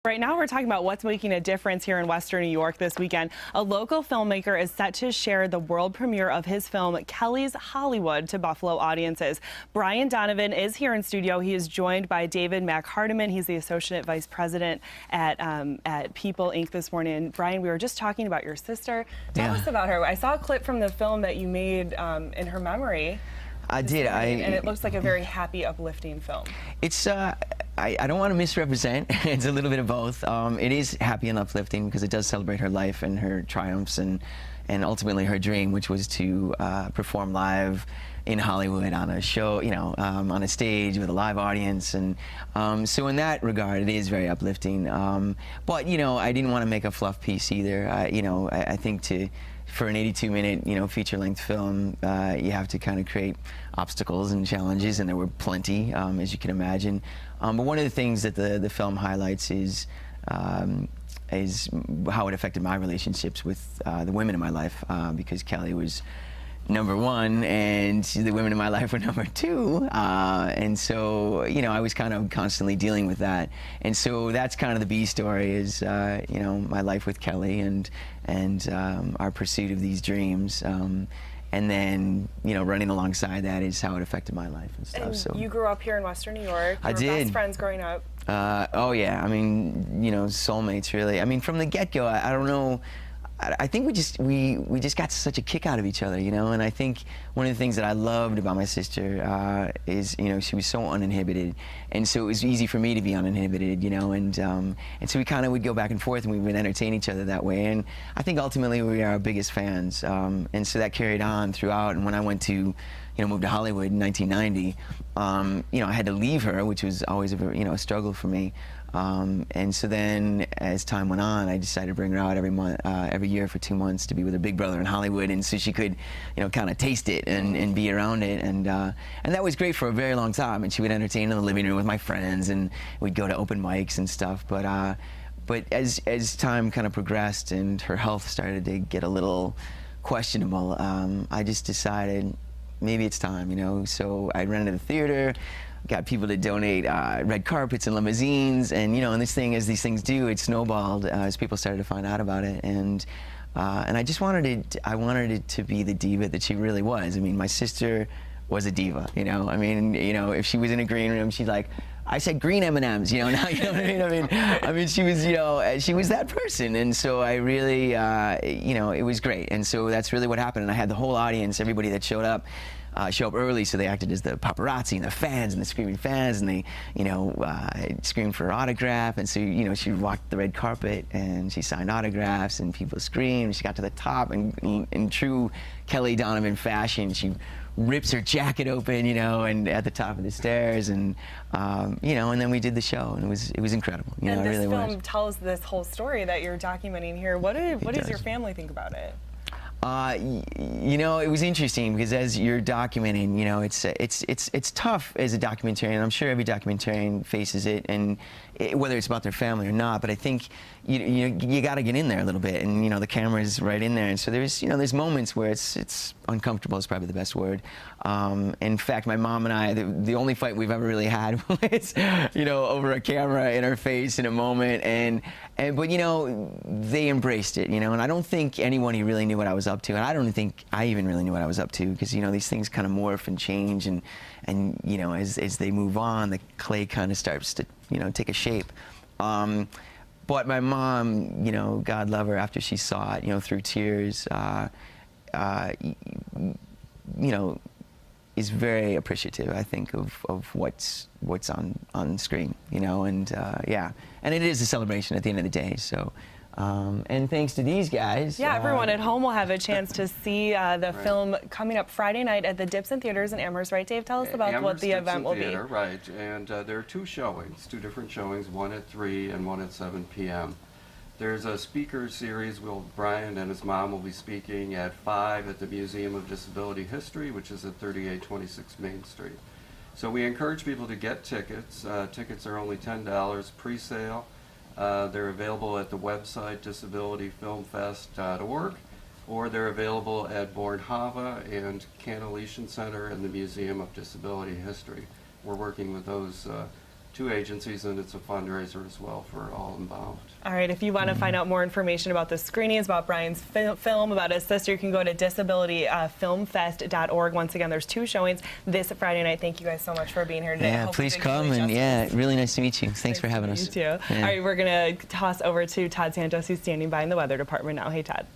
Right now, we're talking about what's making a difference here in Western New York this weekend. A local filmmaker is set to share the world premiere of his film, Kelly's Hollywood, to Buffalo audiences. Brian Donovan is here in studio. He is joined by David McHardiman. He's the Associate Vice President at People Inc. this morning. And Brian, we were just talking about your sister. Tell us about her. I saw a clip from the film that you made in her memory. I did. And it looks like a very happy, uplifting film. It's, I don't want to misrepresent. It's a little bit of both. It is happy and uplifting because it does celebrate her life and her triumphs and ultimately her dream, which was to perform live in Hollywood on a show, you know, on a stage with a live audience. And so in that regard, it is very uplifting. But, you know, I didn't want to make a fluff piece either. You know, I think for an 82-minute, you know, feature-length film, you have to kind of create obstacles and challenges, and there were plenty, as you can imagine. But one of the things that the film highlights is how it affected my relationships with the women in my life, because Kelly was #1 and the women in my life were #2, and so, you know, I was kind of constantly dealing with that. And so that's kind of the B story, is you know, my life with Kelly and our pursuit of these dreams. And then, you know, running alongside that is how it affected my life and stuff. And so you grew up here in Western New York. I did. You were best friends growing up. Oh yeah, I mean, you know, soulmates really. I mean, from the get-go, I don't know. I think we just got such a kick out of each other, you know. And I think one of the things that I loved about my sister is, you know, she was so uninhibited, and so it was easy for me to be uninhibited, you know. And so we kind of would go back and forth, and we would entertain each other that way. And I think ultimately we are our biggest fans, and so that carried on throughout. And when I went to, you know, moved to Hollywood in 1990, you know, I had to leave her, which was always a struggle for me. And so then, as time went on, I decided to bring her out every year for 2 months to be with her big brother in Hollywood, and so she could, you know, kind of taste it and be around it, and that was great for a very long time. And she would entertain in the living room with my friends, and we'd go to open mics and stuff. But as time kind of progressed and her health started to get a little questionable, I just decided maybe it's time, you know. So I rented a theater, got people to donate red carpets and limousines, and, you know, and this thing, as these things do, it snowballed as people started to find out about it. And I just wanted it to be the diva that she really was. I mean, my sister was a diva, you know. I mean, you know, if she was in a green room, she's like, I said green M&Ms, you know. Now, you know what I mean? I mean, she was, you know, she was that person. And so I really, you know, it was great. And so that's really what happened. And I had the whole audience, everybody that showed up, show up early, so they acted as the paparazzi and the fans and the screaming fans, and they, you know, screamed for her autograph. And so, you know, she walked the red carpet and she signed autographs, and people screamed. She got to the top, and in true Kelly Donovan fashion, she rips her jacket open, you know, and at the top of the stairs, and you know, and then we did the show, and it was incredible. You know, and this it really was. film tells this whole story that you're documenting here. What does your family think about it? You know, it was interesting because as you're documenting, you know, it's tough as a documentarian. I'm sure every documentarian faces it, and whether it's about their family or not. But I think you got to get in there a little bit, and, you know, the camera's right in there, and so there's moments where it's uncomfortable is probably the best word. In fact, my mom and I, the only fight we've ever really had was, you know, over a camera in her face in a moment, but, you know, they embraced it, you know, and I don't think anyone really knew what I was up to, and I don't think I even really knew what I was up to, because, you know, these things kind of morph and change, and you know, as they move on, the clay kind of starts to, you know, take a shape. But my mom, you know, God love her, after she saw it, you know, through tears, you know, is very appreciative, I think, of what's on screen, you know, and yeah, and it is a celebration at the end of the day. So, and thanks to these guys. Yeah, everyone at home will have a chance to see the film coming up Friday night at the Dipson Theaters in Amherst, right, Dave? Tell us about Amherst what the event will Theater, be. Right, and there are two different showings, one at 3 and one at 7 p.m. There's a speaker series. Brian and his mom will be speaking at 5 at the Museum of Disability History, which is at 3826 Main Street. So we encourage people to get tickets. Tickets are only $10 pre-sale. They're available at the website disabilityfilmfest.org, or they're available at Born-Hava and Cantillation Center and the Museum of Disability History. We're working with those two agencies, and it's a fundraiser as well for all involved. All right, if you want to find out more information about the screenings, about Brian's film, about his sister, you can go to disabilityfilmfest.org. Once again, there's 2 showings this Friday night. Thank you guys so much for being here today. Yeah, please come, and yeah, really nice to meet you. Thanks for having us. You too. Yeah. All right, we're going to toss over to Todd Santos, who's standing by in the weather department now. Hey, Todd.